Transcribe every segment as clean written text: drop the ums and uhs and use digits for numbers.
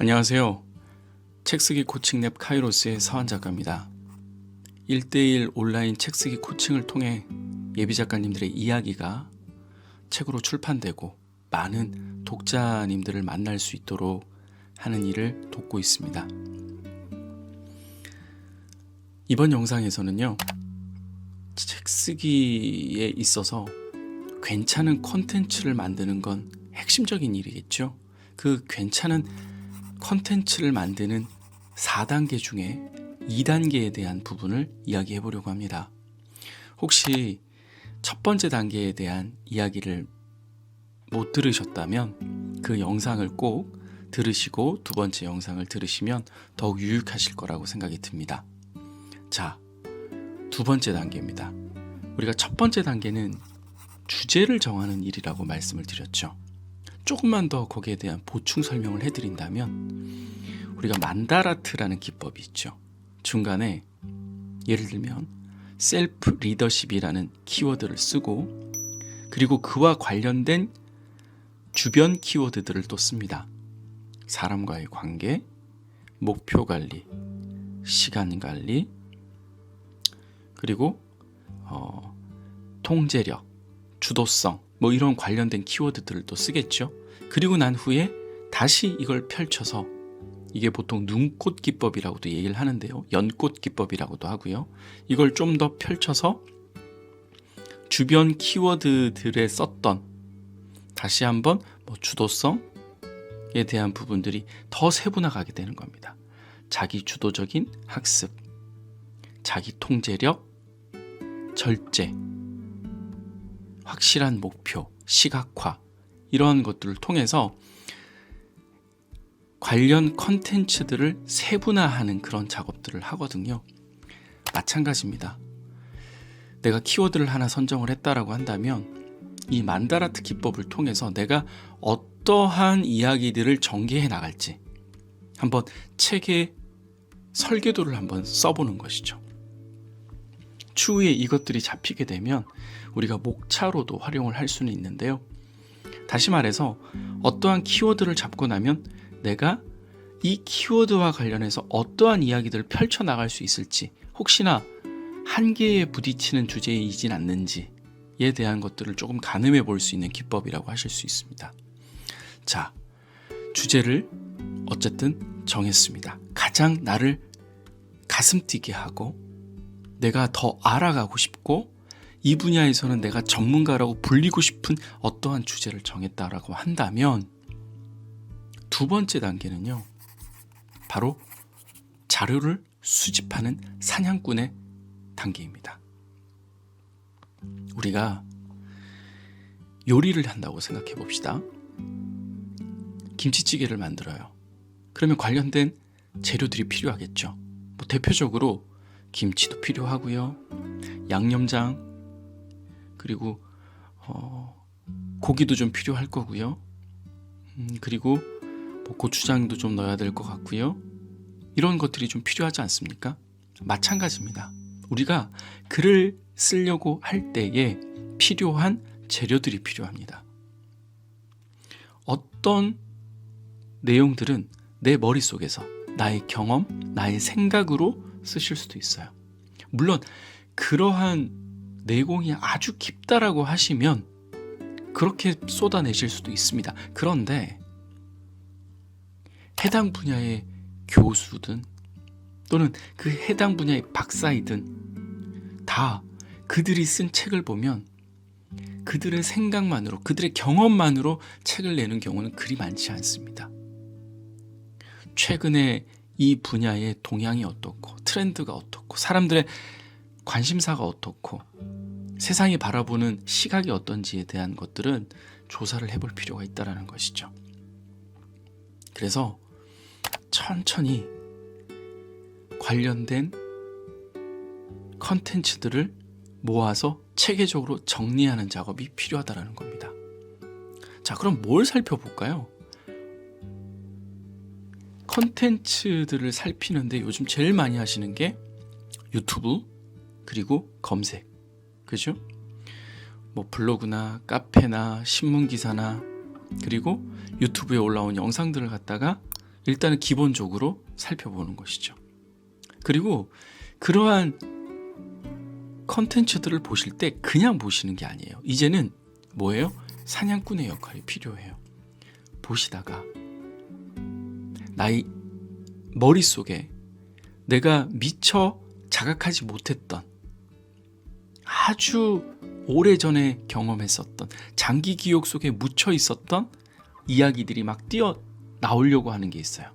안녕하세요. 책쓰기 코칭 랩 카이로스의 서한 작가입니다. 1:1 온라인 책쓰기 코칭을 통해 예비 작가님들의 이야기가 책으로 출판되고 많은 독자님들을 만날 수 있도록 하는 일을 돕고 있습니다. 이번 영상에서는요, 책쓰기에 있어서 괜찮은 콘텐츠를 만드는 건 핵심적인 일이겠죠. 그 괜찮은 콘텐츠를 만드는 4단계 중에 2단계에 대한 부분을 이야기해 보려고 합니다. 혹시 첫 번째 단계에 대한 이야기를 못 들으셨다면 그 영상을 꼭 들으시고 두 번째 영상을 들으시면 더욱 유익하실 거라고 생각이 듭니다. 자, 두 번째 단계입니다. 우리가 첫 번째 단계는 주제를 정하는 일이라고 말씀을 드렸죠. 조금만 더 거기에 대한 보충 설명을 해드린다면 우리가 만다라트라는 기법이 있죠. 중간에 예를 들면 셀프 리더십이라는 키워드를 쓰고 그리고 그와 관련된 주변 키워드들을 또 씁니다. 사람과의 관계, 목표 관리, 시간 관리, 그리고 통제력, 주도성 이런 관련된 키워드들을 또 쓰겠죠. 그리고 난 후에 다시 이걸 펼쳐서 이게 보통 눈꽃 기법이라고도 얘기를 하는데요. 연꽃 기법이라고도 하고요. 이걸 좀 더 펼쳐서 주변 키워드들에 썼던 다시 한번 주도성에 대한 부분들이 더 세분화가게 되는 겁니다. 자기 주도적인 학습, 자기 통제력, 절제, 확실한 목표, 시각화 이러한 것들을 통해서 관련 컨텐츠들을 세분화하는 그런 작업들을 하거든요. 마찬가지입니다. 내가 키워드를 하나 선정을 했다라고 한다면 이 만다라트 기법을 통해서 내가 어떠한 이야기들을 전개해 나갈지 한번 책의 설계도를 한번 써보는 것이죠. 추후에 이것들이 잡히게 되면 우리가 목차로도 활용을 할 수는 있는데요. 다시 말해서 어떠한 키워드를 잡고 나면 내가 이 키워드와 관련해서 어떠한 이야기들을 펼쳐나갈 수 있을지, 혹시나 한계에 부딪히는 주제이진 않는지에 대한 것들을 조금 가늠해 볼 수 있는 기법이라고 하실 수 있습니다. 자, 주제를 어쨌든 정했습니다. 가장 나를 가슴 뛰게 하고 내가 더 알아가고 싶고 이 분야에서는 내가 전문가라고 불리고 싶은 어떠한 주제를 정했다라고 한다면 두 번째 단계는요, 바로 자료를 수집하는 사냥꾼의 단계입니다. 우리가 요리를 한다고 생각해 봅시다. 김치찌개를 만들어요. 그러면 관련된 재료들이 필요하겠죠. 대표적으로 김치도 필요하고요, 양념장, 그리고 고기도 좀 필요할 거고요, 그리고 고추장도 좀 넣어야 될 것 같고요. 이런 것들이 좀 필요하지 않습니까? 마찬가지입니다. 우리가 글을 쓰려고 할 때에 필요한 재료들이 필요합니다. 어떤 내용들은 내 머릿속에서 나의 경험, 나의 생각으로 쓰실 수도 있어요. 물론 그러한 내공이 아주 깊다라고 하시면 그렇게 쏟아내실 수도 있습니다. 그런데 해당 분야의 교수든 또는 그 해당 분야의 박사이든 다 그들이 쓴 책을 보면 그들의 생각만으로, 그들의 경험만으로 책을 내는 경우는 그리 많지 않습니다. 최근에 이 분야의 동향이 어떻고 트렌드가 어떻고 사람들의 관심사가 어떻고 세상이 바라보는 시각이 어떤지에 대한 것들은 조사를 해볼 필요가 있다는 것이죠. 그래서 천천히 관련된 컨텐츠들을 모아서 체계적으로 정리하는 작업이 필요하다는 겁니다. 자, 그럼 뭘 살펴볼까요? 컨텐츠들을 살피는데 요즘 제일 많이 하시는 게 유튜브, 그리고 검색, 그죠? 블로그나 카페나 신문기사나 그리고 유튜브에 올라온 영상들을 갖다가 일단은 기본적으로 살펴보는 것이죠. 그리고 그러한 컨텐츠들을 보실 때 그냥 보시는 게 아니에요. 이제는 뭐예요? 사냥꾼의 역할이 필요해요. 보시다가 나의 머릿속에 내가 미처 자각하지 못했던 아주 오래전에 경험했었던 장기 기억 속에 묻혀 있었던 이야기들이 막 뛰어 나오려고 하는 게 있어요.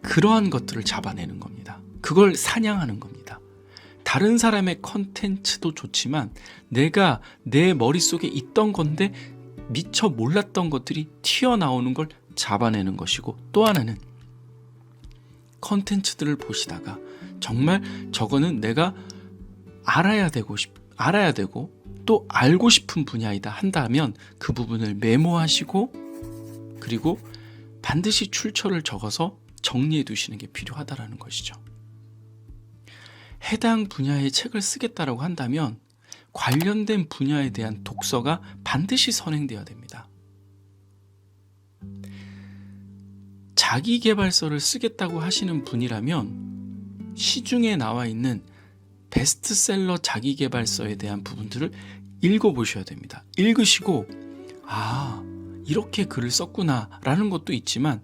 그러한 것들을 잡아내는 겁니다. 그걸 사냥하는 겁니다. 다른 사람의 컨텐츠도 좋지만 내가 내 머릿속에 있던 건데 미처 몰랐던 것들이 튀어나오는 걸 잡아내는 것이고, 또 하나는 컨텐츠들을 보시다가 정말 저거는 내가 알아야 되고 또 알고 싶은 분야이다 한다면 그 부분을 메모하시고 그리고 반드시 출처를 적어서 정리해 두시는 게 필요하다라는 것이죠. 해당 분야의 책을 쓰겠다라고 한다면 관련된 분야에 대한 독서가 반드시 선행되어야 됩니다. 자기계발서를 쓰겠다고 하시는 분이라면 시중에 나와 있는 베스트셀러 자기계발서에 대한 부분들을 읽어보셔야 됩니다. 읽으시고 이렇게 글을 썼구나 라는 것도 있지만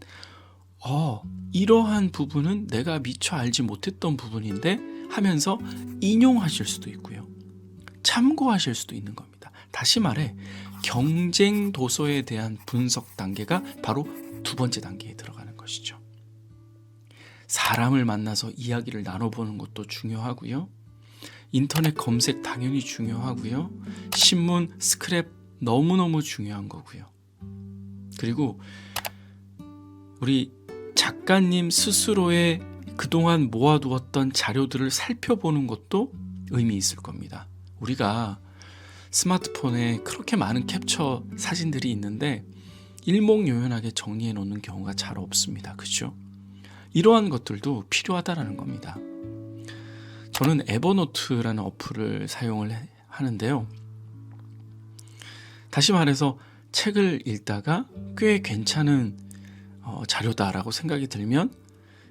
이러한 부분은 내가 미처 알지 못했던 부분인데 하면서 인용하실 수도 있고요. 참고하실 수도 있는 겁니다. 다시 말해 경쟁 도서에 대한 분석 단계가 바로 두 번째 단계에 들어가는 것이죠. 사람을 만나서 이야기를 나눠보는 것도 중요하고요. 인터넷 검색 당연히 중요하고요. 신문, 스크랩 너무너무 중요한 거고요. 그리고 우리 작가님 스스로의 그동안 모아두었던 자료들을 살펴보는 것도 의미 있을 겁니다. 우리가 스마트폰에 그렇게 많은 캡처 사진들이 있는데 일목요연하게 정리해 놓는 경우가 잘 없습니다. 그렇죠? 이러한 것들도 필요하다라는 겁니다. 저는 에버노트라는 어플을 사용을 하는데요. 다시 말해서 책을 읽다가 꽤 괜찮은 자료다라고 생각이 들면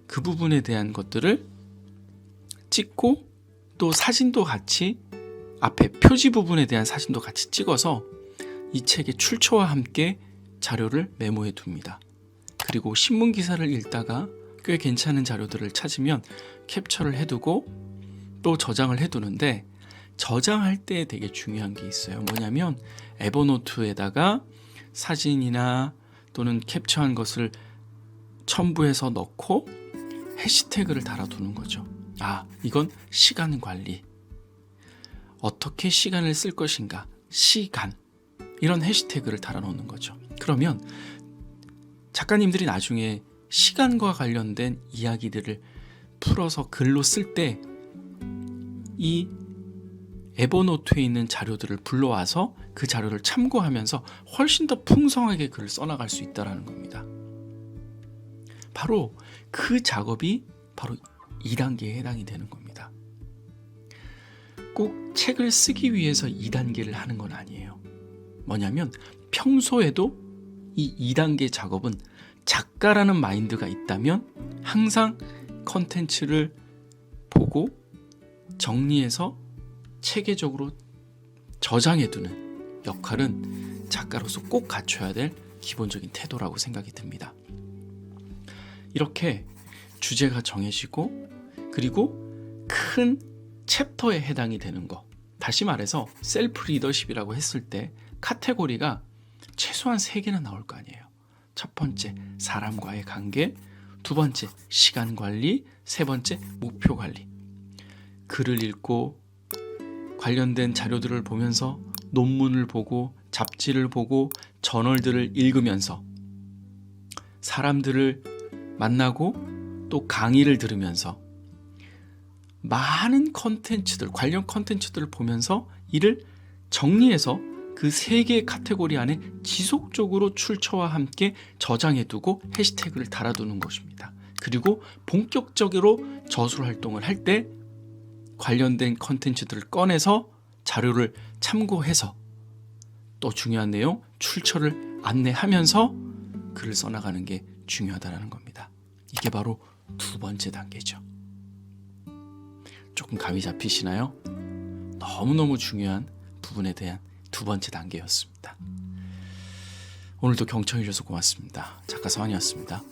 그 부분에 대한 것들을 찍고 또 사진도 같이 앞에 표지 부분에 대한 사진도 같이 찍어서 이 책의 출처와 함께 자료를 메모해 둡니다. 그리고 신문 기사를 읽다가 꽤 괜찮은 자료들을 찾으면 캡처를 해두고 또 저장을 해두는데, 저장할 때 되게 중요한 게 있어요. 뭐냐면 에버노트에다가 사진이나 또는 캡처한 것을 첨부해서 넣고 해시태그를 달아두는 거죠. 이건 시간 관리, 어떻게 시간을 쓸 것인가, 시간, 이런 해시태그를 달아놓는 거죠. 그러면 작가님들이 나중에 시간과 관련된 이야기들을 풀어서 글로 쓸 때 이 에버노트에 있는 자료들을 불러와서 그 자료를 참고하면서 훨씬 더 풍성하게 글을 써나갈 수 있다는 겁니다. 바로 그 작업이 바로 2단계에 해당이 되는 겁니다. 꼭 책을 쓰기 위해서 2단계를 하는 건 아니에요. 뭐냐면 평소에도 이 2단계 작업은 작가라는 마인드가 있다면 항상 컨텐츠를 보고 정리해서 체계적으로 저장해두는 역할은 작가로서 꼭 갖춰야 될 기본적인 태도라고 생각이 듭니다. 이렇게 주제가 정해지고 그리고 큰 챕터에 해당이 되는 거, 다시 말해서 셀프 리더십이라고 했을 때 카테고리가 최소한 3개는 나올 거 아니에요. 첫 번째, 사람과의 관계, 두 번째, 시간 관리, 세 번째, 목표 관리. 글을 읽고 관련된 자료들을 보면서 논문을 보고 잡지를 보고 저널들을 읽으면서 사람들을 만나고 또 강의를 들으면서 많은 컨텐츠들, 관련 컨텐츠들을 보면서 이를 정리해서 그 3개의 카테고리 안에 지속적으로 출처와 함께 저장해두고 해시태그를 달아두는 것입니다. 그리고 본격적으로 저술 활동을 할 때 관련된 컨텐츠들을 꺼내서 자료를 참고해서 또 중요한 내용, 출처를 안내하면서 글을 써나가는 게 중요하다는 겁니다. 이게 바로 두 번째 단계죠. 조금 감이 잡히시나요? 너무너무 중요한 부분에 대한 두 번째 단계였습니다. 오늘도 경청해 주셔서 고맙습니다. 작가 서한이었습니다.